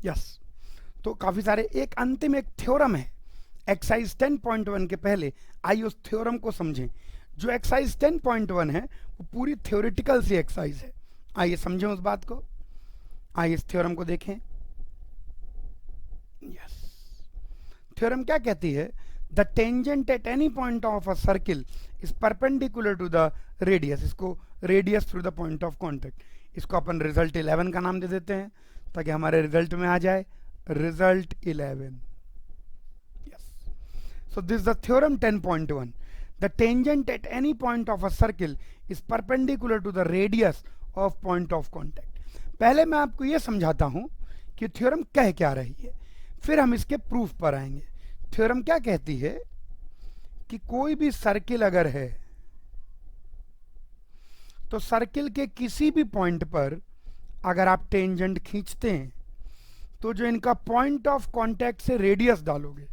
Yes. तो काफी सारे, एक अंतिम एक थ्योरम है एक्सरसाइज 10.1 के पहले, आइए उस थ्योरम को समझें। जो एक्सरसाइज 10.1 है वो पूरी थ्योरेटिकल सी एक्सरसाइज है, आइए समझें उस बात को, आइए इस थ्योरम को देखें। यस, थ्योरम क्या कहती है? The tangent at any point of a circle is perpendicular to the radius, इसको radius through the point of contact, इसको अपन रिजल्ट 11 का नाम दे देते हैं ताकि हमारे रिजल्ट में आ जाए result 11। So this is the theorem 10.1. The tangent at any point of a circle is perpendicular to the radius of point of contact. पहले मैं आपको यह समझाता हूं कि थ्योरम कह क्या रही है, फिर हम इसके प्रूफ पर आएंगे। थ्योरम क्या कहती है कि कोई भी सर्किल अगर है तो सर्किल के किसी भी पॉइंट पर अगर आप टेंजेंट खींचते हैं तो जो इनका पॉइंट ऑफ कांटेक्ट से रेडियस डालोगे,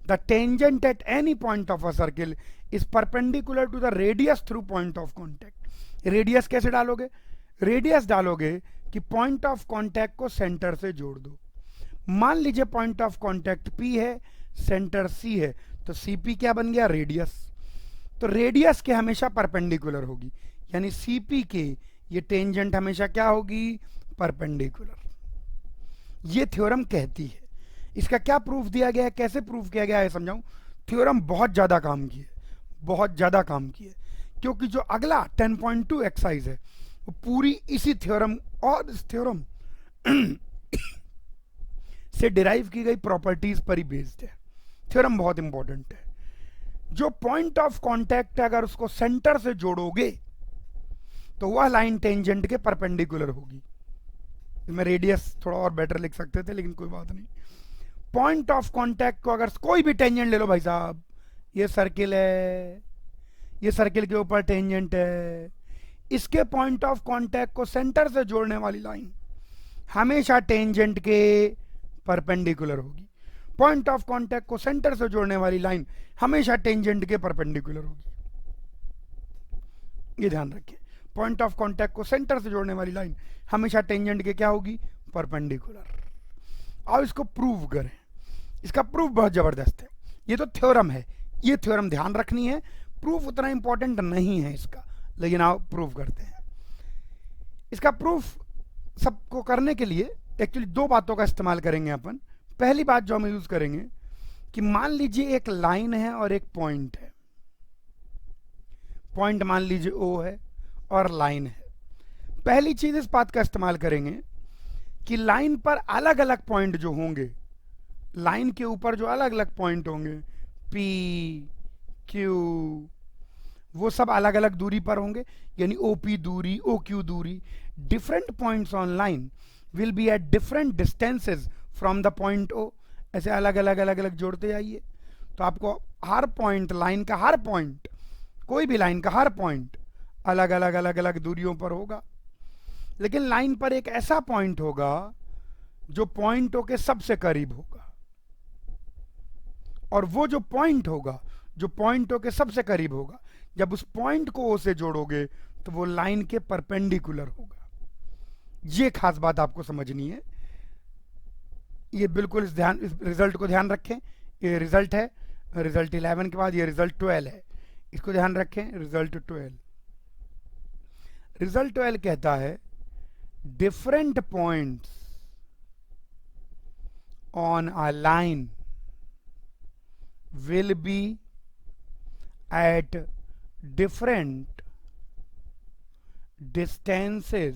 the tangent at any point of a circle is perpendicular to the radius through point of contact। Radius कैसे डालोगे? रेडियस डालोगे कि पॉइंट ऑफ कांटेक्ट को सेंटर से जोड़ दो। मान लीजिए पॉइंट ऑफ कांटेक्ट P है, सेंटर C है, तो CP क्या बन गया? रेडियस। तो रेडियस के हमेशा परपेंडिकुलर होगी, यानी CP के ये टेंजेंट हमेशा क्या होगी? परपेंडिकुलर। ये थ्योरम कहती है। इसका क्या प्रूफ दिया गया है, कैसे प्रूफ किया गया है समझाऊं। थ्योरम बहुत ज्यादा काम की है, बहुत ज्यादा काम की है, क्योंकि जो अगला 10.2 एक्सरसाइज है वो पूरी इसी थ्योरम और इस थ्योरम से डिराइव की गई प्रॉपर्टीज पर ही बेस्ड है। थ्योरम बहुत इंपॉर्टेंट है। जो पॉइंट ऑफ कांटेक्ट है अगर उसको सेंटर से जोड़ोगे तो वह लाइन टेंजेंट के परपेंडिकुलर होगी। मैं रेडियस थोड़ा और बेटर लिख सकते थे लेकिन कोई बात नहीं। पॉइंट ऑफ कांटेक्ट को अगर कोई भी टेंजेंट ले लो भाई साहब, ये सर्किल है, ये सर्किल के ऊपर टेंजेंट है, इसके पॉइंट ऑफ कांटेक्ट को सेंटर से जोड़ने वाली लाइन हमेशा टेंजेंट के परपेंडिकुलर होगी। पॉइंट ऑफ कांटेक्ट को सेंटर से जोड़ने वाली लाइन हमेशा टेंजेंट के परपेंडिकुलर होगी, ये ध्यान रखिए। पॉइंट ऑफ कांटेक्ट को सेंटर से जोड़ने वाली लाइन हमेशा टेंजेंट के क्या होगी? परपेंडिकुलर। और इसको प्रूव करें, इसका प्रूफ बहुत जबरदस्त है। ये तो थ्योरम है, ये थ्योरम ध्यान रखनी है, प्रूफ उतना इंपॉर्टेंट नहीं है इसका, लेकिन आओ प्रूफ करते हैं। इसका प्रूफ सबको करने के लिए एक्चुअली दो बातों का इस्तेमाल करेंगे अपन। पहली बात जो हम यूज करेंगे कि मान लीजिए एक लाइन है और एक पॉइंट है, पॉइंट मान लीजिए O है और लाइन है। पहली चीज इस बात का इस्तेमाल करेंगे कि लाइन पर अलग अलग पॉइंट जो होंगे, लाइन के ऊपर जो अलग अलग पॉइंट होंगे P, Q, वो सब अलग अलग दूरी पर होंगे, यानी OP दूरी, OQ दूरी। Different points on line will be at different distances from the point O। ऐसे अलग अलग जोड़ते जाइए तो आपको हर पॉइंट, लाइन का हर पॉइंट, कोई भी लाइन का हर पॉइंट अलग अलग दूरियों पर होगा। लेकिन लाइन पर एक ऐसा पॉइंट होगा जो पॉइंट O के सबसे करीब होगा, और वो जो पॉइंट होगा जो पॉइंट O के सबसे करीब होगा, जब उस पॉइंट को O से जोड़ोगे तो वो लाइन के परपेंडिकुलर होगा। ये खास बात आपको समझनी है, ये बिल्कुल इस रिजल्ट को ध्यान रखें। ये रिजल्ट है, रिजल्ट 11 के बाद ये रिजल्ट 12 है, इसको ध्यान रखें। रिजल्ट 12, रिजल्ट 12 कहता है different points on a line will be at different distances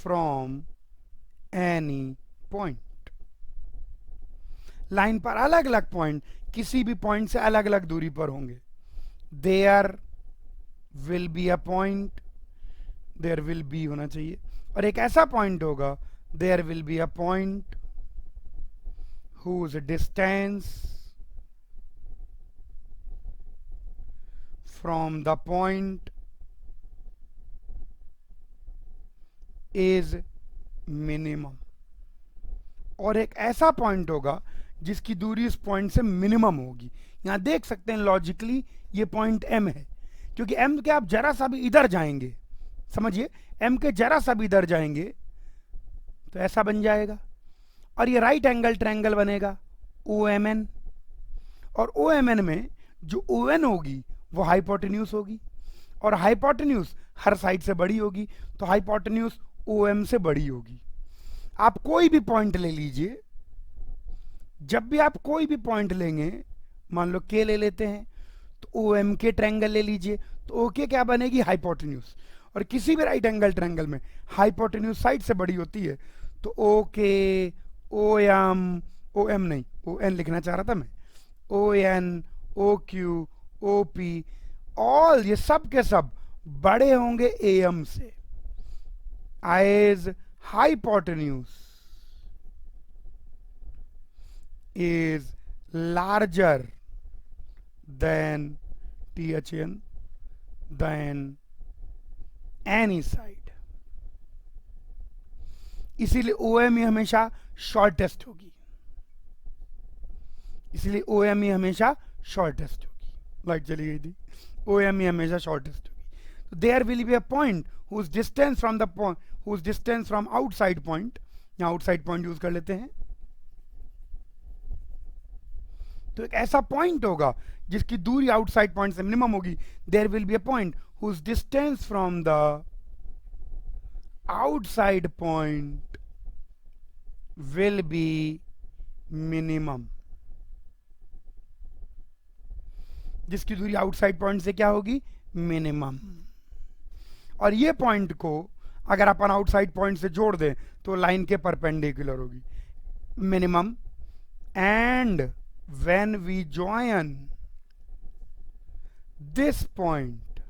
from any point। Line पर अलग अलग पॉइंट किसी भी पॉइंट से अलग अलग दूरी पर होंगे। There will be a point, there will be होना चाहिए, और एक ऐसा पॉइंट होगा there will be a point whose distance from the point is minimum, और एक ऐसा पॉइंट होगा जिसकी दूरी इस पॉइंट से मिनिमम होगी। यहां देख सकते हैं लॉजिकली ये पॉइंट M है, क्योंकि M के आप जरा सा भी इधर जाएंगे, समझिए M के जरा सा भी इधर जाएंगे तो ऐसा बन जाएगा। और ये राइट एंगल ट्रायंगल बनेगा OMN, और OMN में जो ON होगी वो हाइपोटेन्यूज होगी, और हाइपोटेन्यूज हर साइड से बड़ी होगी, तो हाइपोटेन्यूज OM से बड़ी होगी। आप कोई भी पॉइंट ले लीजिए, जब भी आप कोई भी पॉइंट लेंगे, मान लो K ले लेते हैं, तो OM के ट्रायंगल ले लीजिए, तो OK क्या बनेगी, हाइपोटेन्यूज। और किसी भी राइट एंगल ट्रायंगल में हाइपोटेन्यूज साइड से बड़ी होती है, तो OK, OM नहीं, ON लिखना चाह रहा था मैं, ON, OQ, OP, ऑल ये सब के सब बड़े होंगे AM से, as hypotenuse is larger than THN than any side। इसीलिए OM ही हमेशा शॉर्टेस्ट होगी, इसलिए OM ही हमेशा शॉर्टेस्ट होगी। लाइट चली गई थी। OM ही हमेशा शॉर्टेस्ट होगी। तो there will be a point whose distance from the point, whose distance from outside point, यहाँ आउटसाइड पॉइंट यूज कर लेते हैं, तो एक ऐसा पॉइंट होगा जिसकी दूरी आउटसाइड पॉइंट से मिनिमम होगी। There will be a point whose distance from the outside point will be minimum, जिसकी दूरी आउटसाइड पॉइंट से क्या होगी, मिनिमम। और ये पॉइंट को अगर अपन आउटसाइड पॉइंट से जोड़ दें तो लाइन के परपेंडिकुलर होगी, minimum. And when we join this point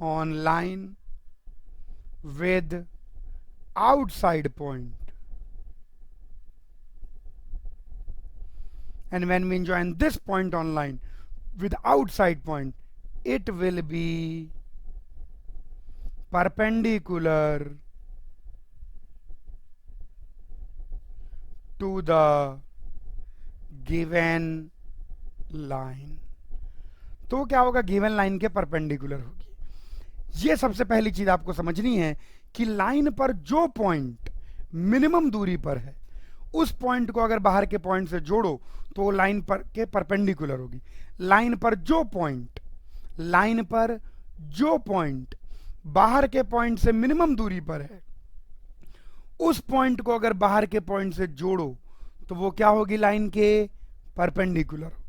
on line with outside point, and when we join this point on line with outside point, it will be perpendicular to the given line। तो क्या होगा, given line के perpendicular होगी। ये सबसे पहली चीज आपको समझनी है कि लाइन पर जो पॉइंट मिनिमम दूरी पर है, उस पॉइंट को अगर बाहर के पॉइंट से जोड़ो तो लाइन पर के परपेंडिकुलर होगी। लाइन पर जो पॉइंट बाहर के पॉइंट से मिनिमम दूरी पर है, उस पॉइंट को अगर बाहर के पॉइंट से जोड़ो तो वो क्या होगी, लाइन के परपेंडिकुलर होगी।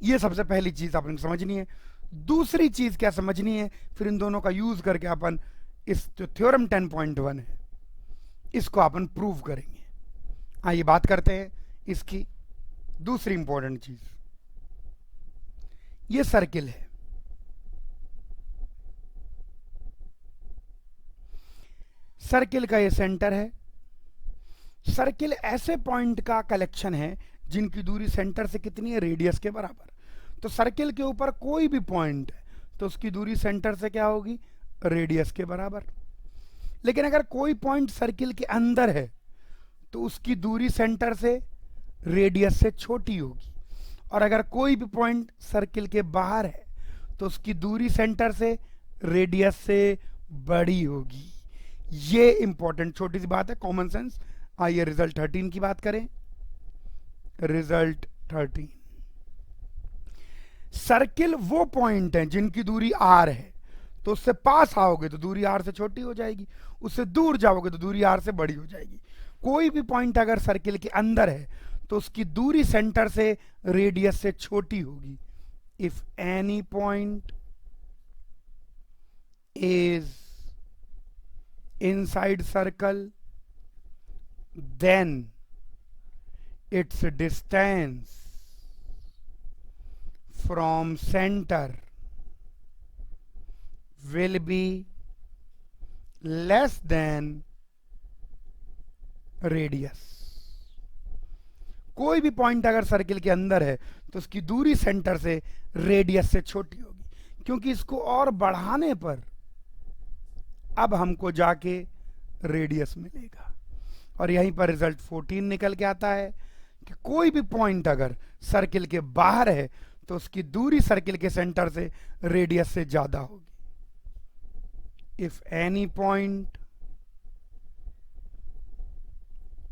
ये सबसे पहली चीज आपने समझनी है। दूसरी चीज क्या समझनी है, फिर इन दोनों का यूज करके अपन इस जो थ्योरम 10.1 है इसको अपन प्रूव करेंगे। आइए बात करते हैं इसकी दूसरी इंपॉर्टेंट चीज। ये सर्किल है, सर्किल का ये सेंटर है। सर्किल ऐसे पॉइंट का कलेक्शन है जिनकी दूरी सेंटर से कितनी है, रेडियस के बराबर। तो सर्किल के ऊपर कोई भी पॉइंट है तो उसकी दूरी सेंटर से क्या होगी, रेडियस के बराबर। लेकिन अगर कोई पॉइंट सर्किल के अंदर है तो उसकी दूरी सेंटर से रेडियस से छोटी होगी, और अगर कोई भी पॉइंट सर्किल के बाहर है तो उसकी दूरी सेंटर से रेडियस से बड़ी होगी। ये इंपॉर्टेंट छोटी सी बात है, कॉमन सेंस। आइए रिजल्ट 13 की बात करें। रिजल्ट 13, सर्किल वो पॉइंट है जिनकी दूरी r है, तो उससे पास आओगे तो दूरी r से छोटी हो जाएगी, उससे दूर जाओगे तो दूरी r से बड़ी हो जाएगी। कोई भी पॉइंट अगर सर्किल के अंदर है तो उसकी दूरी सेंटर से रेडियस से छोटी होगी। If any point is inside circle then its distance from centre will be less than radius। कोई भी पॉइंट अगर सर्किल के अंदर है तो उसकी दूरी सेंटर से रेडियस से छोटी होगी, क्योंकि इसको और बढ़ाने पर अब हमको जाके रेडियस मिलेगा। और यहीं पर रिजल्ट 14 निकल के आता है कि कोई भी पॉइंट अगर सर्किल के बाहर है तो उसकी दूरी सर्किल के सेंटर से रेडियस से ज्यादा होगी। if any point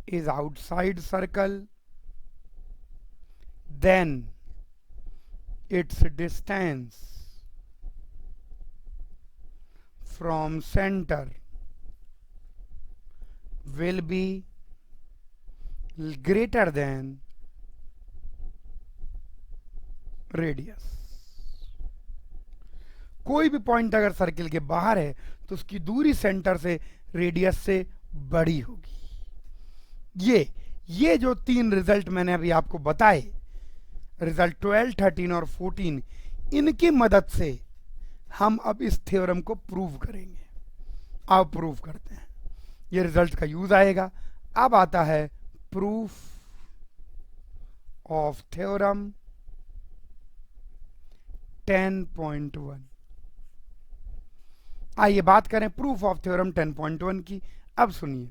is outside circle, then its distance from center will be greater than radius. कोई भी पॉइंट अगर सर्किल के बाहर है तो उसकी दूरी सेंटर से रेडियस से बड़ी होगी। ये जो 3 रिजल्ट मैंने अभी आपको बताए, रिजल्ट 12, 13 और 14, इनकी मदद से हम अब इस थ्योरम को प्रूव करेंगे। अब प्रूव करते हैं, ये रिजल्ट का यूज आएगा। अब आता है प्रूफ ऑफ थ्योरम 10.1। आइए बात करें प्रूफ ऑफ थ्योरम 10.1 की। अब सुनिए,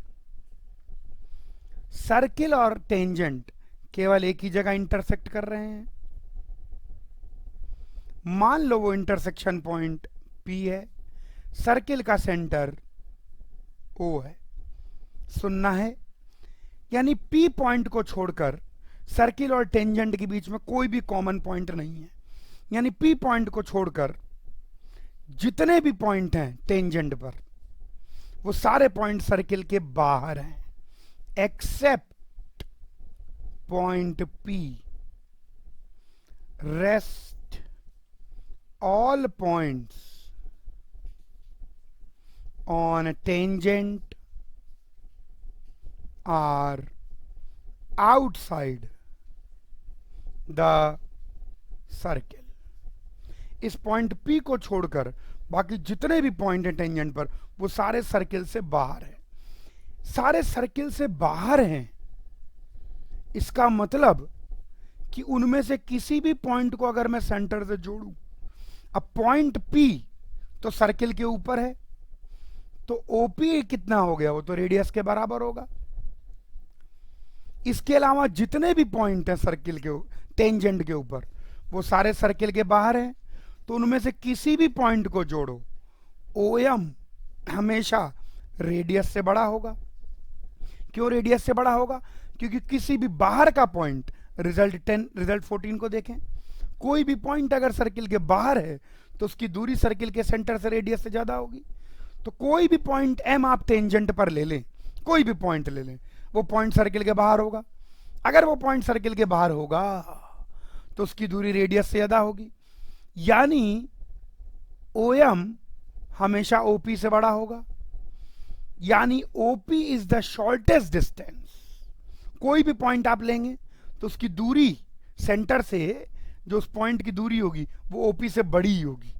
सर्किल और टेंजेंट केवल एक ही जगह इंटरसेक्ट कर रहे हैं। मान लो वो इंटरसेक्शन पॉइंट P है, सर्किल का सेंटर O है। सुनना है, यानी P पॉइंट को छोड़कर सर्किल और टेंजेंट के बीच में कोई भी कॉमन पॉइंट नहीं है। यानी P पॉइंट को छोड़कर जितने भी पॉइंट हैं टेंजेंट पर, वो सारे पॉइंट सर्किल के बाहर हैं, except point P। Rest all points on tangent are outside the circle. इस पॉइंट P को छोड़कर बाकी जितने भी पॉइंट हैं टेंजेंट पर, वो सारे सर्किल से बाहर हैं। सारे सर्किल से बाहर हैं, इसका मतलब कि उनमें से किसी भी पॉइंट को अगर मैं सेंटर से जोड़ूं, अब पॉइंट P तो सर्किल के ऊपर है, तो OP कितना हो गया, वो तो रेडियस के बराबर होगा। इसके अलावा जितने भी पॉइंट हैं सर्किल के टेंजेंट के ऊपर, वो सारे सर्किल के बाहर हैं। तो उनमें से किसी भी पॉइंट को जोड़ो, OM हमेशा रेडियस से बड़ा होगा। क्यों रेडियस से बड़ा होगा? क्योंकि किसी भी बाहर का पॉइंट, रिजल्ट 14 को देखें, कोई भी पॉइंट अगर सर्किल के बाहर है तो उसकी दूरी सर्किल के सेंटर से रेडियस से ज्यादा होगी। तो कोई भी पॉइंट M आप टेंजेंट पर ले लें, कोई भी पॉइंट ले लें, वो पॉइंट सर्किल के बाहर होगा। अगर वो पॉइंट सर्किल के बाहर होगा तो उसकी दूरी रेडियस से ज्यादा होगी, यानी OM हमेशा OP से बड़ा होगा, यानी OP is the shortest distance. कोई भी पॉइंट आप लेंगे तो उसकी दूरी सेंटर से, जो उस पॉइंट की दूरी होगी, वो OP से बड़ी ही होगी।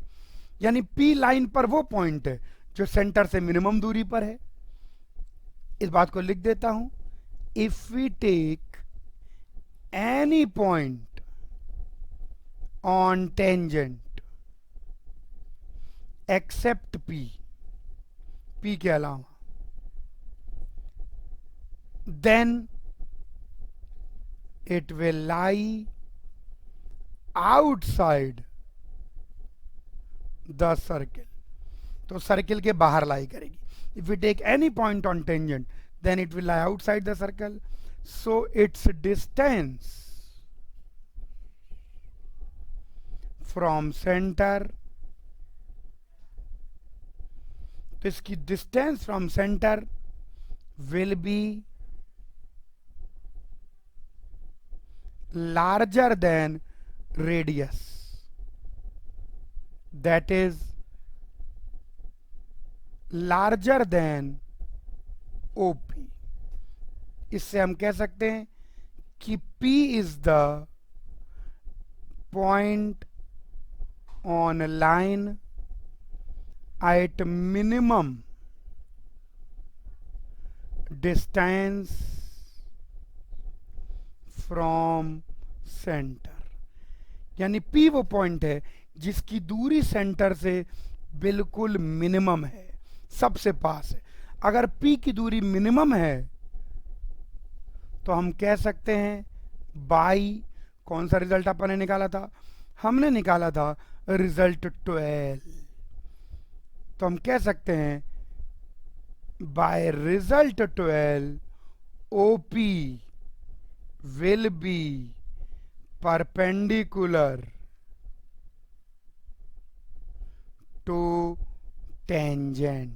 यानी P लाइन पर वो पॉइंट है जो सेंटर से मिनिमम दूरी पर है। इस बात को लिख देता हूं, if we take any point on tangent except P के अलावा, then it will lie outside the circle। तो सर्किल के बाहर लाई करेगी। if we take any point on tangent, then it will lie outside the circle, so its distance from centre, तो इसकी distance from centre will be larger than radius, that is larger than OP। इससे हम कह सकते हैं कि P is the point on a line at minimum distance from center। यानी P वो पॉइंट है जिसकी दूरी सेंटर से बिल्कुल मिनिमम है, सबसे पास है। अगर P की दूरी मिनिमम है तो हम कह सकते हैं बाई, कौन सा रिजल्ट अपन ने निकाला था? हमने निकाला था रिजल्ट 12। तो हम कह सकते हैं bye result 12 OP will be perpendicular to tangent,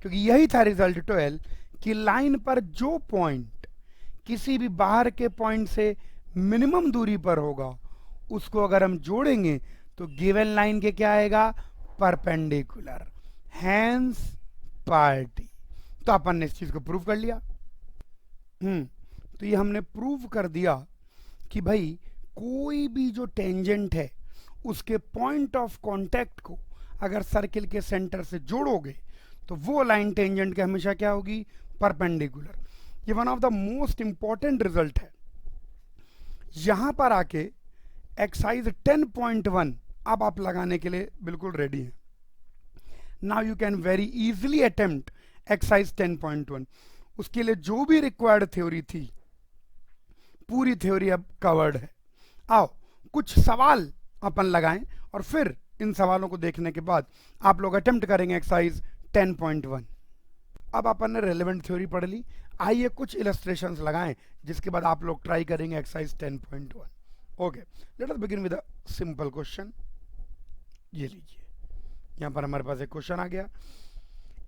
क्योंकि यही था रिजल्ट 12 कि लाइन पर जो पॉइंट किसी भी बाहर के पॉइंट से मिनिमम दूरी पर होगा उसको अगर हम जोड़ेंगे तो गिवन लाइन के क्या आएगा, परपेंडिकुलर, हैंस पार्टी। तो अपन ने इस चीज को प्रूव कर लिया। तो ये हमने प्रूव कर दिया कि भाई कोई भी जो टेंजेंट है उसके पॉइंट ऑफ कांटेक्ट को अगर सर्किल के सेंटर से जोड़ोगे तो वो लाइन टेंजेंट के हमेशा क्या होगी, परपेंडिकुलर। ये one of the most important result है। यहां पर आके एक्सरसाइज 10.1 अब आप लगाने के लिए बिल्कुल रेडी हैं। Now you can very easily attempt exercise 10.1। उसके लिए जो भी रिक्वायर्ड थ्योरी थी पूरी थ्योरी अब कवर्ड है। आओ कुछ सवाल अपन लगाएं और फिर इन सवालों को देखने के बाद आप लोग अटेम्प्ट करेंगे एक्सरसाइज 10.1। अब अपन ने रेलेवेंट थ्योरी पढ़ ली, आइए कुछ इलस्ट्रेशंस लगाएं जिसके बाद आप लोग ट्राई करेंगे exercise 10.1। Okay, let us begin with a simple question. ये लीजिए, यहां पर हमारे पास एक क्वेश्चन आ गया।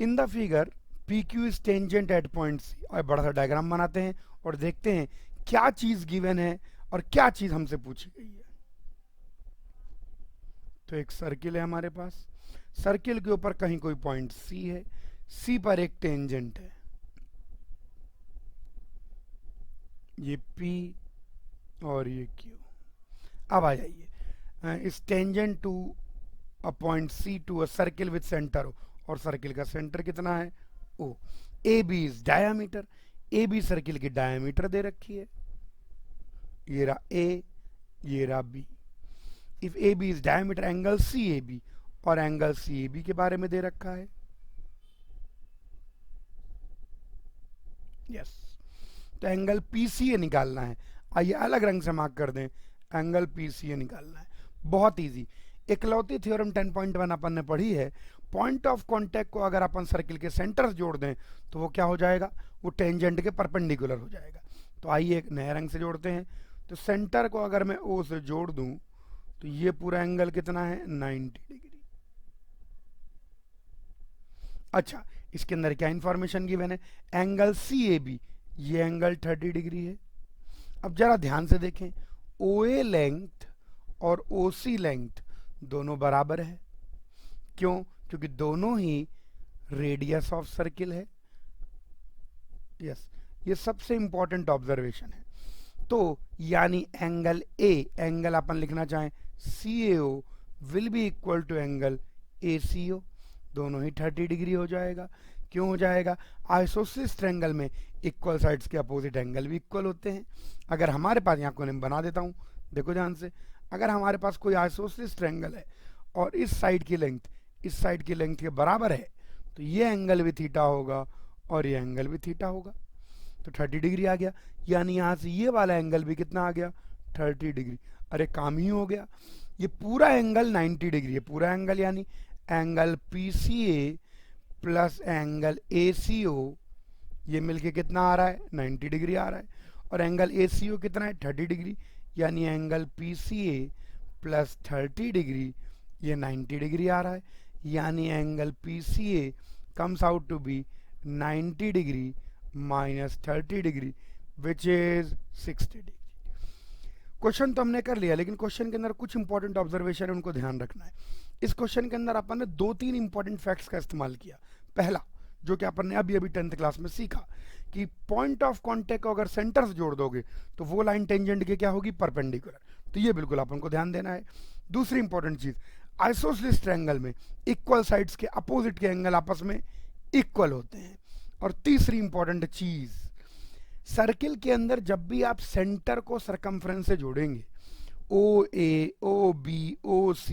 इन the figure PQ is tangent at point C। और बड़ा सा डायग्राम बनाते हैं और देखते हैं क्या चीज गिवन है और क्या चीज हमसे पूछी गई है। तो एक सर्किल है हमारे पास, सर्किल के ऊपर कहीं कोई पॉइंट C है, C पर एक टेंजेंट है, ये P और ये Q। अब आ जाइए, इस tangent to a point C to a circle with centre O, और सर्किल का सेंटर कितना है, O। AB is diameter, AB circle की डायामीटर दे रखी है, ये रहा A, ये रहा B। If AB is diameter angle CAB, और एंगल CAB के बारे में दे रखा है, यस। तो एंगल PCA निकालना है। आइए अलग रंग से मार्क कर दें, एंगल PCA निकालना है, बहुत इजी। इकलौती थ्योरम 10.1 अपन ने पढ़ी है, पॉइंट ऑफ कांटेक्ट को अगर अपन सर्किल के सेंटर से जोड़ दें तो वो क्या हो जाएगा, वो टेंजेंट के परपेंडिकुलर हो जाएगा। तो आइए एक नए रंग से जोड़ते हैं। तो सेंटर को अगर मैं O से जोड़ दूं तो ये पूरा एंगल कितना है, 90 डिग्री। अच्छा, इसके अंदर क्या इंफॉर्मेशन गिवन है, एंगल CAB, ये एंगल 30 डिग्री है। अब जरा ध्यान से देखें, OA लेंथ और OC लेंथ दोनों बराबर है। क्यों, क्योंकि दोनों ही रेडियस ऑफ सर्किल है, यस। ये सबसे इंपॉर्टेंट ऑब्जर्वेशन है। तो यानी एंगल A, एंगल अपन लिखना चाहें CAO will be equal to angle ACO, दोनों ही 30 डिग्री हो जाएगा। क्यों हो जाएगा, आइसोसेलेस ट्रायंगल में इक्वल साइड्स के अपोजिट एंगल भी इक्वल होते हैं। अगर हमारे पास, यहाँ को मैं बना देता हूँ, देखो ध्यान से, अगर हमारे पास कोई आइसोसेलेस ट्रायंगल है और इस साइड की लेंथ इस साइड की लेंथ के बराबर है तो ये एंगल भी थीटा होगा और ये एंगल भी थीटा होगा। तो 30 डिग्री आ गया, यानी यहाँ से ये वाला एंगल भी कितना आ गया, 30 डिग्री। अरे काम ही हो गया, ये पूरा एंगल 90 डिग्री है, पूरा एंगल यानी angle PCA plus angle ACO, ये मिलके कितना आ रहा है, 90 डिग्री आ रहा है। और एंगल ACO कितना है, 30 डिग्री, यानी एंगल PCA प्लस 30 डिग्री, ये 90 डिग्री आ रहा है। यानी angle PCA comes out to be 90 degree minus 30 degree which is 60 degree. Question तो हमने कर लिया, लेकिन क्वेश्चन के अंदर कुछ इंपॉर्टेंट ऑब्जर्वेशन है, उनको ध्यान रखना है। इस क्वेश्चन के अंदर अपन ने 2-3 इंपॉर्टेंट फैक्ट्स का इस्तेमाल किया। पहला, जो कि अपन ने अभी 10th क्लास में सीखा, कि पॉइंट ऑफ कांटेक्ट को अगर सेंटर से जोड़ दोगे तो वो लाइन टेंजेंट के क्या होगी, परपेंडिकुलर। तो ये बिल्कुल अपन को ध्यान देना है। दूसरी इंपॉर्टेंट चीज, आइसोसेलेस ट्रायंगल में इक्वल साइड्स के अपोजिट के एंगल आपस में इक्वल होते हैं। और तीसरी इंपॉर्टेंट चीज, सर्किल के अंदर जब भी आप सेंटर को सरकमफ्रेंस से जोड़ेंगे, OA, OB, OC,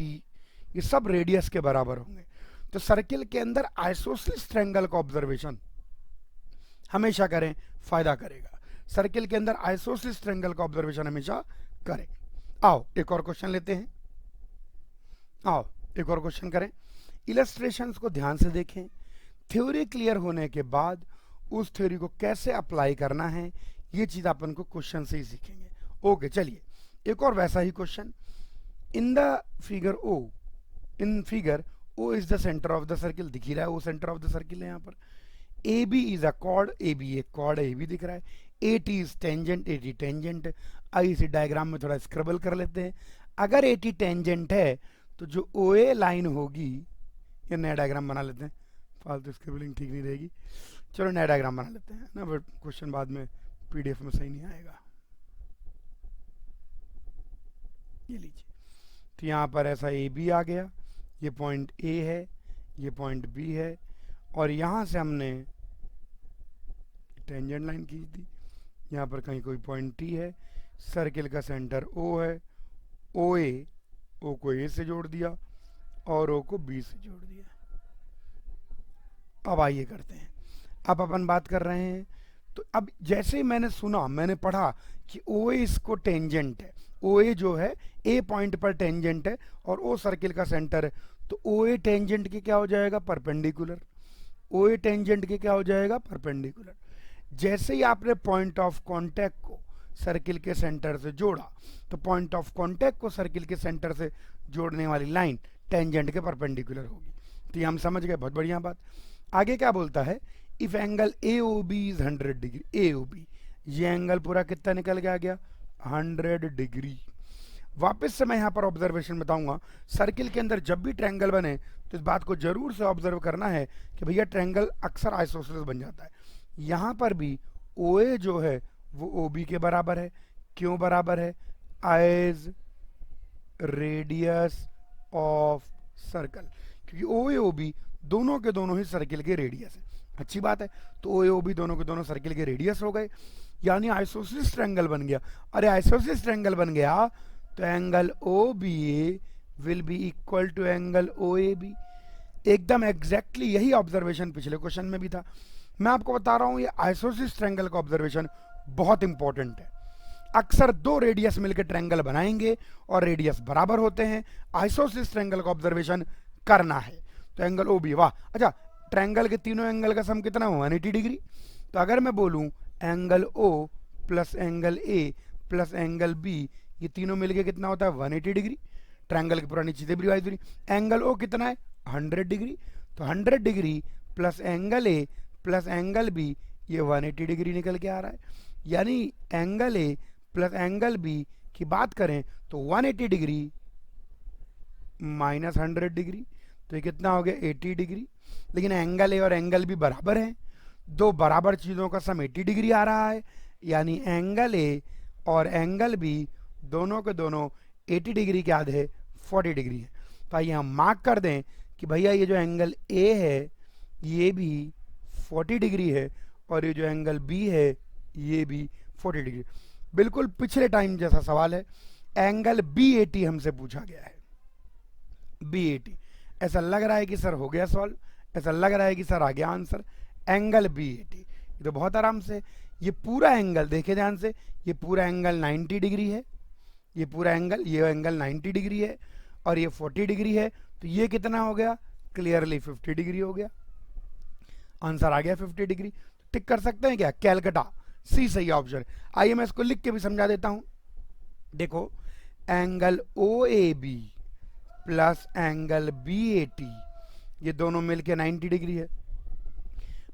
ये सब रेडियस के बराबर होंगे। तो सर्किल के अंदर आइसोसेलेस ट्रायंगल का ऑब्जर्वेशन हमेशा करें, फायदा करेगा। सर्किल के अंदर आइसोसेलेस ट्रायंगल का ऑब्जर्वेशन हमेशा करें। आओ एक और क्वेश्चन लेते हैं, आओ एक और क्वेश्चन करें। इलस्ट्रेशंस को ध्यान से देखें, थ्योरी क्लियर होने के बाद उस थ्योरी को कैसे अप्लाई करना है ये चीज़ अपन को क्वेश्चन से ही सीखेंगे। ओके, चलिए एक और वैसा ही question. In the figure O, in figure O is the centre of the circle, दिख ही रहा है वो सेंटर ऑफ द सर्किल है यहाँ पर। A B is a chord, A B एक कॉर्ड है, ए बी दिख रहा है। A T is tangent, A T tangent है। आइए इसी डायग्राम में थोड़ा स्क्रबल कर लेते हैं। अगर ए टी टेंजेंट है तो जो ओ ए लाइन होगी, ये नया डायग्राम बना लेते हैं, फालतू स्क्रिबलिंग ठीक नहीं रहेगी। चलो नया डायग्राम बना लेते हैं ना, बट क्वेश्चन बाद में पीडीएफ में सही नहीं आएगा। ये लीजिए, तो यहाँ पर ऐसा ए बी आ गया, ये पॉइंट ए है, ये पॉइंट बी है, और यहाँ से हमने टेंजेंट लाइन खींच दी। यहाँ पर कहीं कोई पॉइंट टी है, सर्किल का सेंटर ओ है, ओ ए, ओ को ए से जोड़ दिया और ओ को बी से जोड़ दिया। अब आइए करते हैं, अब अपन बात कर रहे हैं। तो अब जैसे ही मैंने सुना, मैंने पढ़ा कि ओ ए इसको टेंजेंट है, ओ ए जो है ए पॉइंट पर टेंजेंट है और ओ सर्किल का सेंटर है, तो ओ ए टेंजेंट के क्या हो जाएगा, परपेंडिकुलर। ओ ए टेंजेंट के क्या हो जाएगा, परपेंडिकुलर। जैसे ही आपने पॉइंट ऑफ कांटेक्ट को सर्किल के सेंटर से जोड़ा, तो पॉइंट ऑफ कांटेक्ट को सर्किल के सेंटर से जोड़ने वाली लाइन टेंजेंट के परपेंडिकुलर होगी। तो ये हम समझ गए, बहुत बढ़िया बात। आगे क्या बोलता है, if angle A O B is 100 degree, A O B, ये एंगल पूरा कितना निकल के आ गया, 100 डिग्री। वापस से मैं यहाँ पर ऑब्जर्वेशन बताऊंगा, सर्किल के अंदर जब भी ट्रायंगल बने तो इस बात को जरूर से ऑब्जर्व करना है कि भैया ट्रायंगल अक्सर आइसोसेलेस बन जाता है। यहाँ पर भी ओ ए जो है वो ओ बी के बराबर है। क्यों बराबर है, एज रेडियस ऑफ सर्कल, क्योंकि ओ ए ओ बी दोनों के दोनों ही सर्किल के रेडियस है। अच्छी बात है, तो ओ ए ओ बी दोनों के दोनों सर्किल के रेडियस हो गए, यानी आइसोसेलेस ट्रायंगल बन गया। अरे आइसोसेलेस ट्रायंगल बन गया तो angle O B A will be equal to angle O A B. एकदम एग्जैक्टली यही ऑब्जर्वेशन पिछले क्वेश्चन में भी था। मैं आपको बता रहा हूं ये आइसोसेलेस ट्रायंगल का ऑब्जर्वेशन बहुत इंपॉर्टेंट है। अक्सर दो रेडियस मिलकर ट्रायंगल बनाएंगे और रेडियस बराबर होते हैं, आइसोसेलेस ट्रायंगल का ऑब्जर्वेशन करना है। तो एंगल ओ बी, वाह, अच्छा ट्रायंगल के तीनों एंगल का सम कितना हुआ, 180 डिग्री। तो अगर मैं बोलूं angle O plus angle A plus angle B, ये तीनों मिलके कितना होता है, 180 डिग्री। ट्रायंगल की पुरानी चीजें भी रिवाइज हुई। एंगल ओ कितना है, 100 डिग्री, तो 100 degree plus angle A plus angle B, ये 180 डिग्री निकल के आ रहा है। यानी angle A plus angle B की बात करें तो 180 डिग्री माइनस 100 डिग्री, तो ये कितना हो गया, 80 डिग्री। लेकिन एंगल ए और एंगल बी बराबर हैं, दो बराबर चीज़ों का सम 80 डिग्री आ रहा है, यानी एंगल ए और एंगल बी दोनों के दोनों 80 डिग्री के आधे 40 डिग्री है। तो आइए हम मार्क कर दें कि भैया ये जो एंगल ए है ये भी 40 डिग्री है और ये जो एंगल बी है ये भी 40 डिग्री। बिल्कुल पिछले टाइम जैसा सवाल है। एंगल बी ए टी हमसे पूछा गया है, बी ए टी। ऐसा लग रहा है कि सर हो गया सॉल्व, ऐसा लग रहा है कि सर आ गया answer, angle B A T. ये तो बहुत आराम से, ये पूरा एंगल देखे ध्यान से, ये पूरा एंगल 90 डिग्री है, ये पूरा एंगल, ये एंगल 90 डिग्री है और ये 40 डिग्री है, तो ये कितना हो गया, क्लियरली 50 डिग्री हो गया। आंसर आ गया 50 डिग्री। टिक कर सकते हैं क्या, कैलकाटा सी सही ऑप्शन। आइए मैं इसको लिख के भी समझा देता हूं। देखो angle O A B plus angle B A T, ये दोनों मिलके 90 डिग्री है।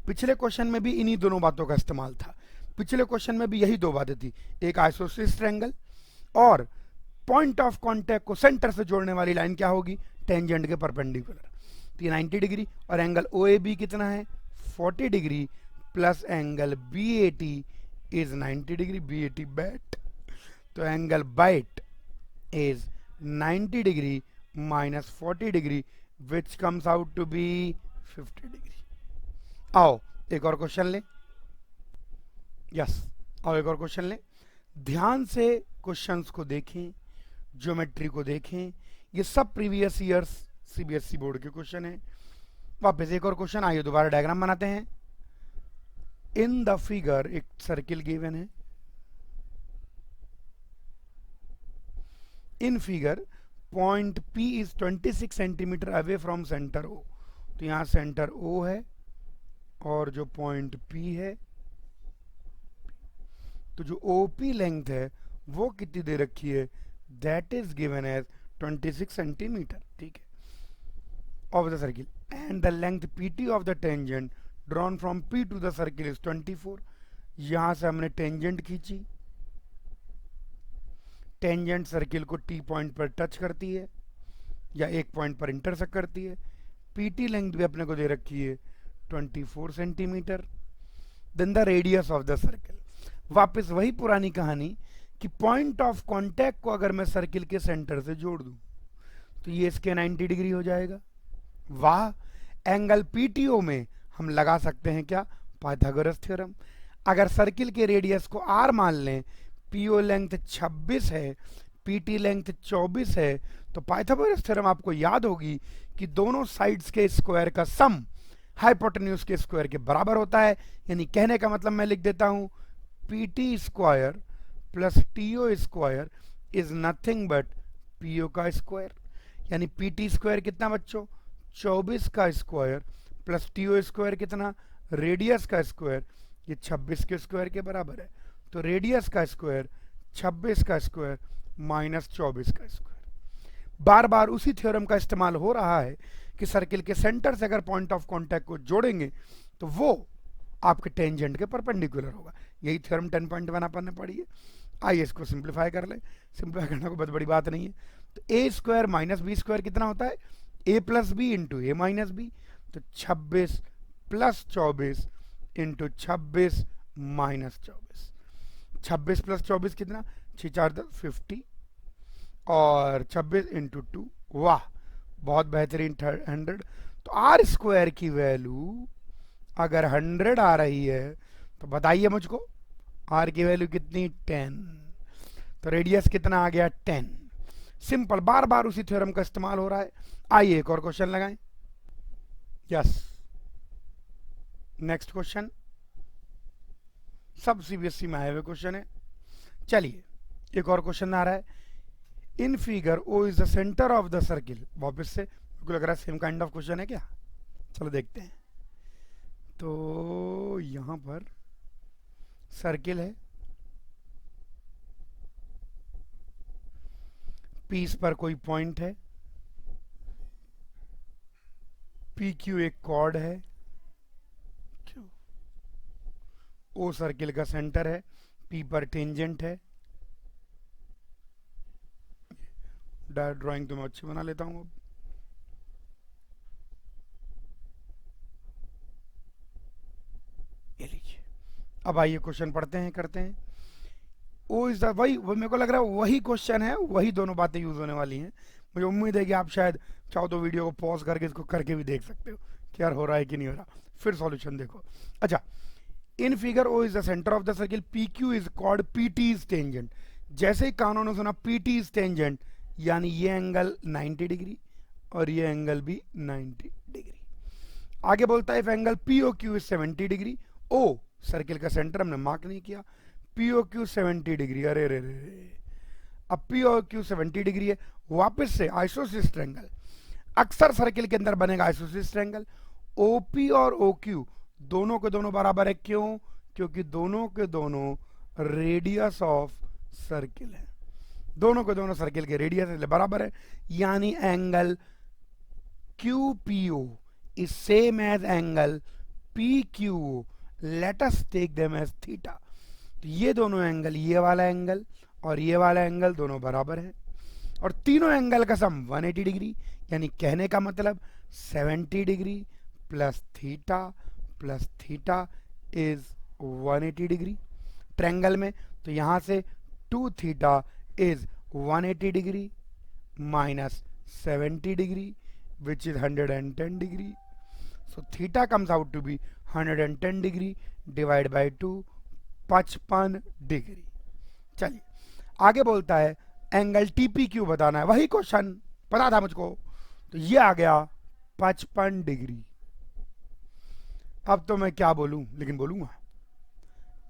पिछले क्वेश्चन में भी इन्हीं दोनों बातों का इस्तेमाल था। पिछले क्वेश्चन में भी यही दो बातें थी, एक आइसोसेलेस ट्रायंगल और पॉइंट ऑफ कांटेक्ट को सेंटर से जोड़ने वाली लाइन क्या होगी, टेंजेंट के परपेंडिकुलर। तो ये 90 डिग्री और एंगल ओ ए बी कितना है, 40 degree plus angle B A T is 90 degree, B A T bat, तो angle bite is 90 degree minus 40 degree which comes out to be 50 degree. आओ एक और क्वेश्चन लें, यस आओ एक और क्वेश्चन लें। ध्यान से क्वेश्चंस को देखें, ज्योमेट्री को देखें, ये सब प्रीवियस ईयर्स सीबीएसई बोर्ड के क्वेश्चन हैं। वापस एक और क्वेश्चन, आइए दोबारा डायग्राम बनाते हैं। इन द फिगर एक सर्किल गिवन है, in figure point P is 26 centimetre away from centre O। तो यहाँ सेंटर O है और जो पॉइंट P है, तो जो OP लेंथ है वो कितनी दे रखी है, that is given as 26 centimetre, ठीक है, of the circle, and the length PT of the tangent drawn from P to the circle is 24। यहां से हमने टेंजेंट खींची, टेंजेंट सर्किल को T पॉइंट पर टच करती है या एक पॉइंट पर इंटरसेक्ट करती है। PT लेंथ भी अपने को दे रखी है 24 centimetre. Then the radius of the circle, वापस वही पुरानी कहानी कि पॉइंट ऑफ कांटेक्ट को अगर मैं सर्किल के सेंटर से जोड़ दूं तो ये इसके 90 डिग्री हो जाएगा। वाह, एंगल PTO में हम लगा सकते हैं क्या, पाइथागोरस थ्योरम। अगर सर्किल के रेडियस को R मान लें, PO लेंथ 26 है, PT लेंथ 24 है, तो पाइथागोरस थ्योरम आपको याद होगी कि दोनों साइड्स के स्क्वायर का सम हाइपोटेन्यूज के स्क्वायर के बराबर होता है। यानी कहने का मतलब मैं लिख देता हूं, PT square plus TO square is nothing but PO का स्क्वायर। यानी PT स्क्वायर कितना बच्चों, 24 का स्क्वायर प्लस TO स्क्वायर कितना, रेडियस का स्क्वायर, ये 26 के स्क्वायर के बराबर है। तो रेडियस का स्क्वायर 26 का स्क्वायर माइनस 24 का स्क्वायर। बार बार उसी थ्योरम का इस्तेमाल हो रहा है कि सर्किल के सेंटर से अगर पॉइंट ऑफ कांटेक्ट को जोड़ेंगे तो वो आपके टेंजेंट के परपेंडिकुलर होगा। यही थ्योरम 10.1 अपन ने पढ़ी है। आइए इसको सिंप्लीफाई कर लें। सिंप्लीफाई करना कोई बहुत बड़ी बात नहीं है। तो ए स्क्वायर माइनस बी स्क्वायर कितना होता है, ए प्लस बी इंटू ए माइनस बी। तो 26 प्लस 24 इंटू 26 माइनस 24। 26 प्लस 24 कितना, 6 4 10 50 और 26 इंटू 2, वाह बहुत बेहतरीन 100। तो आर स्क्वायर की वैल्यू अगर 100 आ रही है तो बताइए मुझको आर की वैल्यू कितनी, 10। तो रेडियस कितना आ गया, 10। सिंपल, बार बार उसी थ्योरम का इस्तेमाल हो रहा है। आइए एक और क्वेश्चन लगाएं। यस, नेक्स्ट क्वेश्चन सब CBSE में आए हुए क्वेश्चन है। चलिए एक और क्वेश्चन आ रहा है। In figure O is the centre of the circle. वापस से मुझे लग रहा है सेम काइंड ऑफ क्वेश्चन है क्या, चलो देखते हैं। तो यहां पर सर्किल है, P पर कोई पॉइंट है, PQ एक कॉर्ड है, O सर्किल का सेंटर है, P पर टेंजेंट है। ड्राइंग तो मैं अच्छी बना लेता हूं अब। ये लीजिए, अब आइए क्वेश्चन पढ़ते हैं, करते हैं। ओ इज द, वही मेरे को लग रहा है वही क्वेश्चन है, वही दोनों बातें यूज होने वाली हैं। मुझे उम्मीद है कि आप शायद चाहो तो वीडियो को पॉज करके इसको करके भी देख सकते हो कि यार हो रहा है कि नहीं हो रहा। फिर सॉल्यूशन देखो। अच्छा, in figure O is the centre of the circle, PQ is called PT is tangent. जैसे ही कानों ने सुना PT इज टेंजेंट, यानी ये एंगल 90 डिग्री और ये एंगल भी 90 डिग्री। आगे बोलता है if angle POQ is 70 degree, O circle का सेंटर हमने मार्क नहीं किया, POQ 70 डिग्री, अरे रे रे, अब POQ 70 डिग्री है। वापस से आइसोसिस ट्रायंगल, अक्सर सर्किल के अंदर बनेगा आइसोसिस ट्रायंगल। OP और OQ दोनों के दोनों बराबर है, क्यों, क्योंकि दोनों के दोनों रेडियस ऑफ सर्किल है, दोनों के दोनों सर्किल के रेडियस बराबर है। यानी angle QPO is same as angle PQO, let us take them as theta. तो ये दोनों एंगल, ये वाला एंगल और ये वाला एंगल दोनों बराबर है और तीनों एंगल का सम 180 डिग्री। यानी कहने का मतलब 70 degree plus theta is 180 degree triangle में। तो यहां से 2 theta is 180 degree minus 70 degree which is 110 degree. So theta comes out to be 110 degree divide by 2, 55 degree. चलिए आगे बोलता है एंगल TPQ बताना है, वही क्वेश्चन पता था मुझको। तो ये आ गया 55 डिग्री। अब तो मैं क्या बोलूं, लेकिन बोलूंगा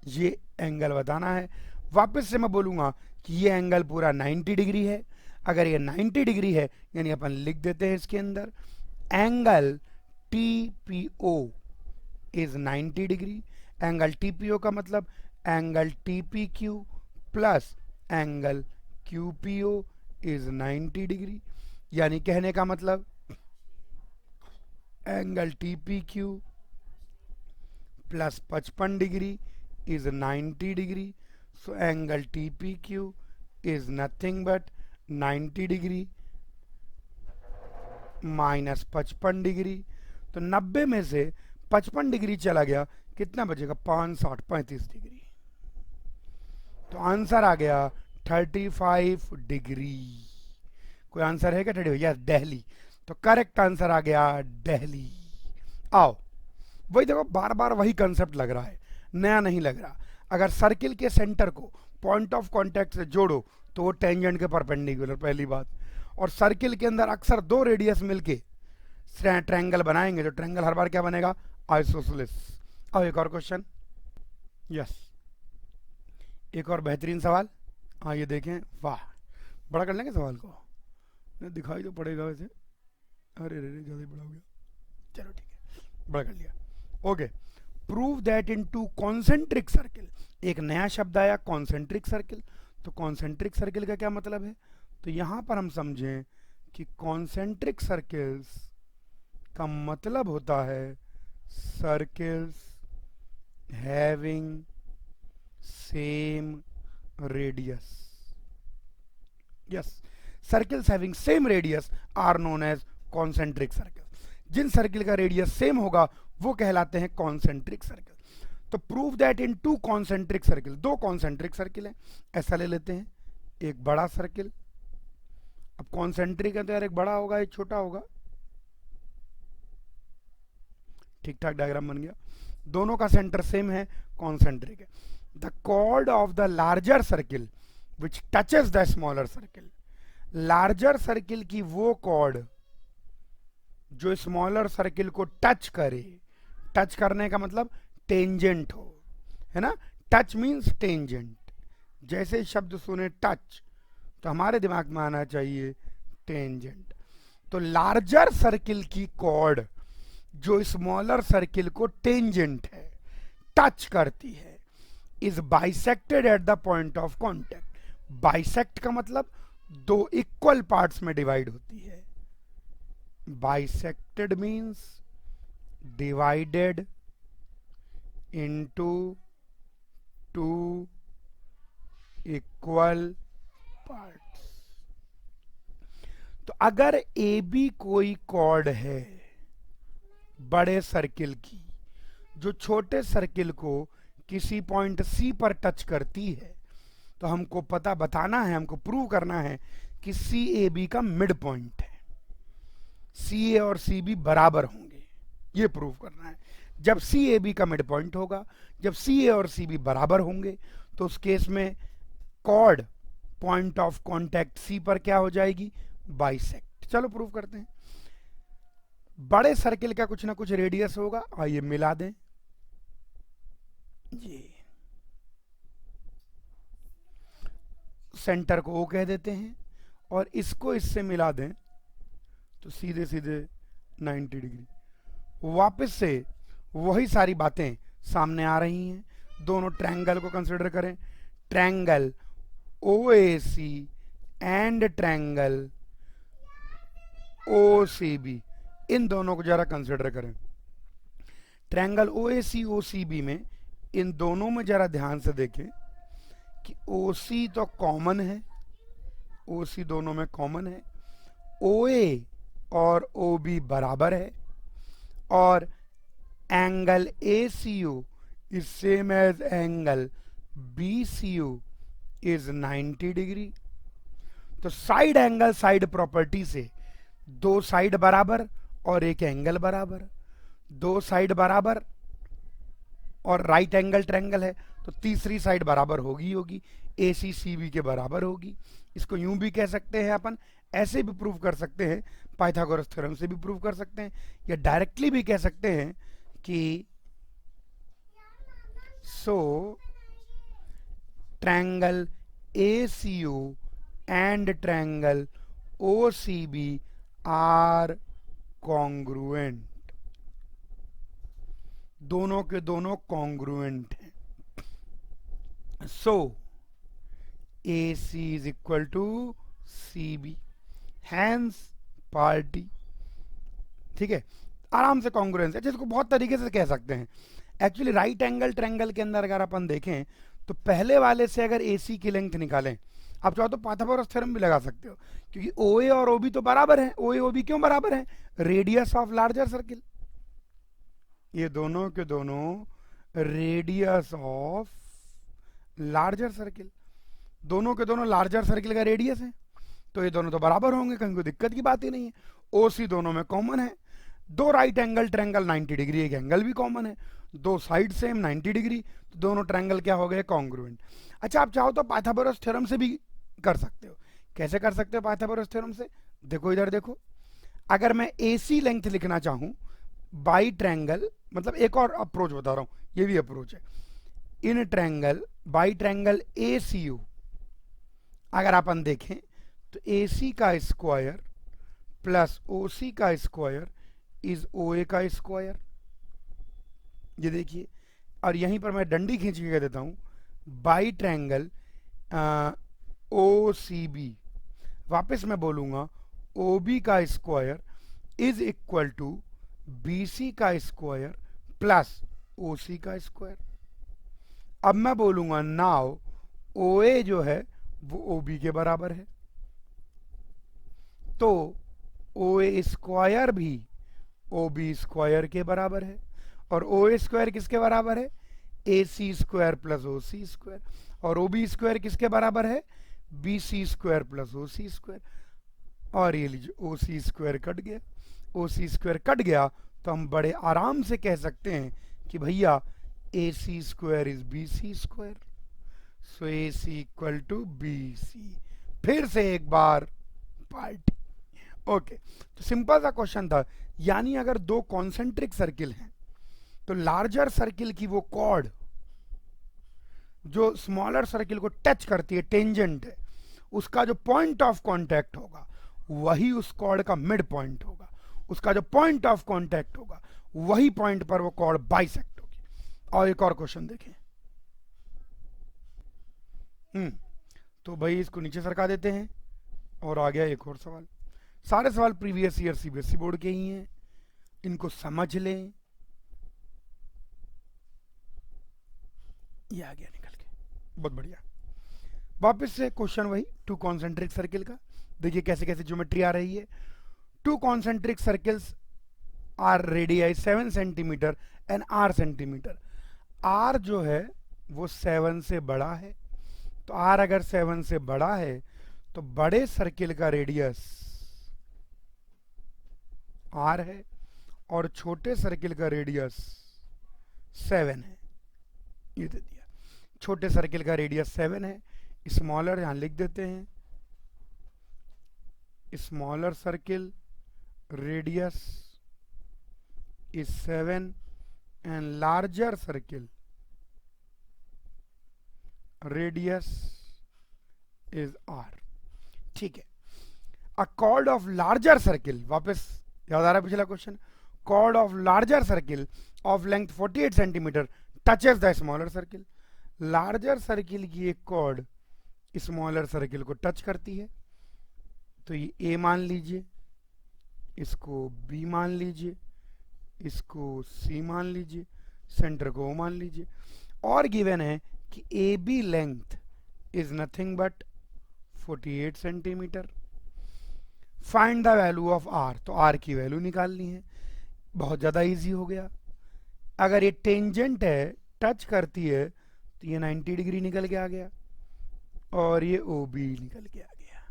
ये एंगल बताना है। वापस से मैं बोलूंगा कि ये एंगल पूरा 90 डिग्री है। अगर ये 90 डिग्री है यानी अपन लिख देते हैं इसके अंदर angle TPO is 90 degree. Angle TPO का मतलब angle TPQ plus angle QPO is 90 degree. यानी कहने का मतलब angle TPQ plus 55 degree is 90 degree. So angle TPQ is nothing but 90 degree minus 55 degree. तो 90 में से 55 डिग्री चला गया, कितना बचेगा? 5 60 35 डिग्री। तो आंसर आ गया 35 डिग्री। कोई आंसर है क्या? 35? यस, दिल्ली। तो करेक्ट आंसर आ गया दिल्ली। आओ वही देखो, बार बार वही कंसेप्ट लग रहा है, नया नहीं लग रहा। अगर सर्किल के सेंटर को पॉइंट ऑफ कांटेक्ट से जोड़ो तो वो टेंजेंट के परपेंडिकुलर, पहली बात। और सर्किल के अंदर अक्सर दो रेडियस मिलके ट्रायंगल बनाएंगे, तो ट्रायंगल हर बार क्या बनेगा? आइसोसेलेस। अब एक और क्वेश्चन। यस, एक और बेहतरीन सवाल। हाँ ये देखें, वाह, बड़ा कर लेंगे सवाल को, नहीं दिखाई तो पड़ेगा वैसे। अरे रे ज़्यादा ही बड़ा हो गया, चलो ठीक है, बड़ा कर लिया। Okay, prove that in two concentric circle. एक नया शब्द आया, कॉन्सेंट्रिक सर्किल। तो कॉन्सेंट्रिक सर्किल का क्या मतलब है? तो यहां पर हम समझें कि कॉन्सेंट्रिक सर्किल्स का मतलब होता है circles having same radius. Yes, circles having same radius are known as concentric circle. जिन सर्किल का रेडियस सेम होगा वो कहलाते हैं कॉन्सेंट्रिक सर्किल। तो prove that in two concentric circle, दो कॉन्सेंट्रिक सर्किल है, ऐसा ले लेते हैं, एक बड़ा सर्किल। अब कॉन्सेंट्रिक है तो यार एक बड़ा होगा एक छोटा होगा, ठीक ठाक डायग्राम बन गया। दोनों का सेंटर सेम है, कॉन्सेंट्रिक है। The chord of the larger circle which touches the smaller circle. Larger circle की वो कॉर्ड जो स्मॉलर सर्किल को टच करे, टच करने का मतलब टेंजेंट हो, है ना? Touch means tangent. जैसे शब्द सुने टच तो हमारे दिमाग में आना चाहिए टेंजेंट। तो लार्जर सर्किल की कॉर्ड जो स्मॉलर सर्किल को टेंजेंट है, टच करती है, is bisected at the point of contact. Bisect का मतलब दो इक्वल पार्ट्स में डिवाइड होती है। Bisected means divided into two equal parts. तो अगर ए बी कोई कॉर्ड है बड़े सर्किल की जो छोटे सर्किल को किसी पॉइंट सी पर टच करती है, तो हमको बताना है, हमको प्रूव करना है कि सी ए बी का मिड पॉइंट है, सी ए और सी बी बराबर होंगे, ये प्रूव करना है। जब सी ए बी का मिड पॉइंट होगा, जब सी ए और सी बी बराबर होंगे, तो उस केस में कॉर्ड पॉइंट ऑफ कांटेक्ट सी पर क्या हो जाएगी? बाइसेक्ट। चलो प्रूव करते हैं। बड़े सर्किल का कुछ ना कुछ रेडियस होगा, आइए मिला दें जी। सेंटर को ओ कह देते हैं और इसको इससे मिला दें तो सीधे सीधे 90 डिग्री। वापस से वही सारी बातें सामने आ रही हैं। दोनों ट्रायंगल को कंसिडर करें, triangle OAC and triangle OCB, इन दोनों को जरा कंसिडर करें। ट्रायंगल OAC OCB में इन दोनों में जरा ध्यान से देखें कि OC तो कॉमन है, OC दोनों में कॉमन है, OA और OB बराबर है, और angle ACO is same as angle BCO is 90 degree. तो साइड एंगल साइड प्रॉपर्टी से दो साइड बराबर और एक एंगल बराबर, दो साइड बराबर और राइट एंगल ट्रायंगल है तो तीसरी साइड बराबर होगी, ACCB के बराबर होगी। इसको यूं भी कह सकते हैं अपन, ऐसे भी प्रूव कर सकते हैं, पाइथागोरस थ्योरम से भी प्रूव कर सकते हैं, या डायरेक्टली भी कह सकते हैं कि so triangle ACO and triangle OCB are congruent, दोनों के दोनों कॉन्ग्रुएंट हैं. So AC is equal to CB, hence party. ठीक है, आराम से कॉन्ग्रुएंस है, जिसको बहुत तरीके से कह सकते हैं. एक्चुअली राइट एंगल ट्रायंगल के अंदर अगर अपन देखें तो पहले वाले से अगर AC की लेंथ निकालें, आप चाहो तो पाइथागोरस थ्योरम भी लगा सकते हो, क्योंकि OA और OB तो बराबर है. OA OB क्यों बराबर है? Radius of larger circle. ये दोनों के दोनों रेडियस ऑफ लार्जर सर्किल, दोनों के दोनों लार्जर सर्किल का रेडियस है, तो ये दोनों तो बराबर होंगे, कहीं कोई दिक्कत की बात ही नहीं है. OC दोनों में कॉमन है. दो राइट एंगल ट्रायंगल 90 डिग्री, एक एंगल भी कॉमन है, दो साइड सेम 90 डिग्री, तो दोनों ट्रायंगल क्या हो गए? कॉन्ग्रुएंट. अच्छा, आप चाहो तो पाइथागोरस थ्योरम से भी कर सकते हो. कैसे कर सकते हो पाइथागोरस थ्योरम से? देखो इधर देखो, अगर मैं AC लेंथ लिखना चाहूं बाई ट्रायंगल, मतलब एक और अप्रोच बता रहा हूं, ये भी अप्रोच है. In triangle by triangle ACO अगर अपन देखें तो AC का स्क्वायर प्लस OC का स्क्वायर इज OA का स्क्वायर. ये देखिए, और यहीं पर मैं डंडी खींच के कह देता हूं, बाई ट्रायंगल OCB, वापस मैं बोलूंगा OB का square is equal to BC का स्क्वायर प्लस OC का स्क्वायर. अब मैं बोलूंगा नाउ OA जो है वो OB के बराबर है, तो OA स्क्वायर भी OB स्क्वायर के बराबर है, और OA स्क्वायर किसके बराबर है? AC square plus OC square. और OB स्क्वायर किसके बराबर है? BC square plus OC square. और ये लीजिए OC स्क्वायर कट गया. OC स्क्वायर कट गया तो हम बड़े आराम से कह सकते हैं कि भैया AC square is BC square. So AC equal to BC. फिर से एक बार पार्टी. ओके, तो सिंपल सा क्वेश्चन था. यानी अगर दो कॉन्सेंट्रिक सर्किल हैं तो लार्जर सर्किल की वो कॉर्ड जो स्मॉलर सर्किल को टच करती है, टेंजेंट है, उसका जो पॉइंट ऑफ कांटेक्ट होगा वही उस कॉर्ड का मिड पॉइंट होगा. उसका जो पॉइंट ऑफ कांटेक्ट होगा वही पॉइंट पर वो कॉर्ड बाइसेक्ट होगी. और एक और क्वेश्चन देखें. तो भाई इसको नीचे सरका देते हैं और आ गया एक और सवाल. सारे सवाल प्रीवियस ईयर CBSE बोर्ड के ही हैं, इनको समझ लें. ये आ गया निकल के, बहुत बढ़िया. वापस से क्वेश्चन वही, टू कॉन्सेंट्रिक सर्किल का. देखिए कैसे कैसे ज्योमेट्री आ रही है. Two concentric circles are radii 7 centimetre and R centimetre. R जो है वो 7 से बड़ा है, तो R अगर 7 से बड़ा है तो बड़े सर्किल का रेडियस R है और छोटे सर्किल का रेडियस 7 है. ये दे दिया, छोटे सर्किल का रेडियस 7 है. स्मॉलर यहां लिख देते हैं, smaller circle radius is 7 and larger circle radius is R. ठीक है. A chord of larger circle, वापस याद आ रहा है पिछला क्वेश्चन, chord of larger circle of length 48 centimetre touches the smaller circle. Larger circle की एक कॉर्ड स्मॉलर सर्किल को टच करती है, तो ये A मान लीजिए, इसको B मान लीजिए, इसको C मान लीजिए, सेंटर को O मान लीजिए. और गिवन है कि AB length is nothing but 48 centimetre. Find the value of R. तो R की वैल्यू निकालनी है. बहुत ज्यादा इजी हो गया. अगर ये टेंजेंट है, टच करती है, तो ये 90 डिग्री निकल के आ गया और ये OB निकल के आ गया.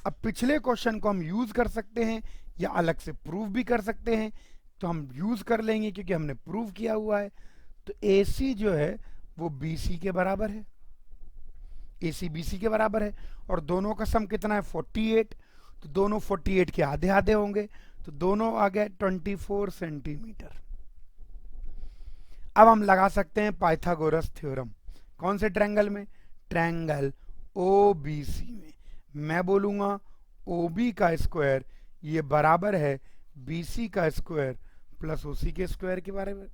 अब पिछले क्वेश्चन को हम यूज कर सकते हैं या अलग से प्रूव भी कर सकते हैं, तो हम यूज कर लेंगे क्योंकि हमने प्रूव किया हुआ है. तो AC जो है वो BC के बराबर है, AC BC के बराबर है, और दोनों का सम कितना है? 48. तो दोनों 48 के आधे आधे होंगे, तो दोनों आ गए 24 सेंटीमीटर. अब हम लगा सकते हैं पाइथागोरस थ्योरम. कौन से ट्रायंगल में? ट्रायंगल OBC में. मैं बोलूँगा OB का स्क्वायर ये बराबर है BC का स्क्वायर प्लस OC के स्क्वायर के बारे में।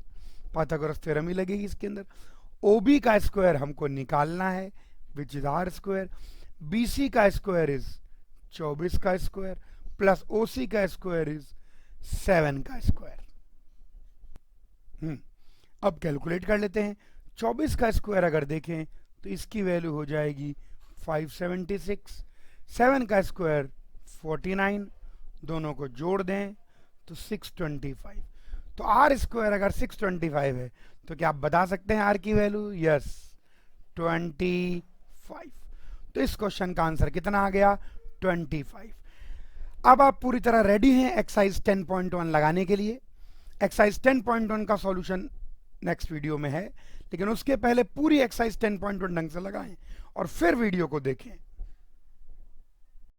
पाइथागोरस थ्योरम ही लगेगी इसके अंदर। OB का स्क्वायर हमको निकालना है which is R square, BC का स्क्वायर इज 24 का स्क्वायर प्लस OC का स्क्वायर इज 7 का स्क्वायर। अब कैलकुलेट कर लेते हैं। 24 का स्क्वायर अगर देखें तो इसकी वैल्यू हो जाएगी 576, 7 का स्क्वायर 49, दोनों को जोड़ दें तो 625। तो आर स्क्वायर अगर 625 है तो क्या आप बता सकते हैं आर की वैल्यू? यस, 25। तो इस क्वेश्चन का आंसर कितना आ गया? 25। अब आप पूरी तरह रेडी हैं एक्सरसाइज 10.1 लगाने के लिए। एक्सरसाइज 10.1 का सॉल्यूशन नेक्स्ट वीडियो में है, लेकिन उसके पहले पूरी एक्सरसाइज 10.1 ढंग से लगाएं और फिर वीडियो को देखें।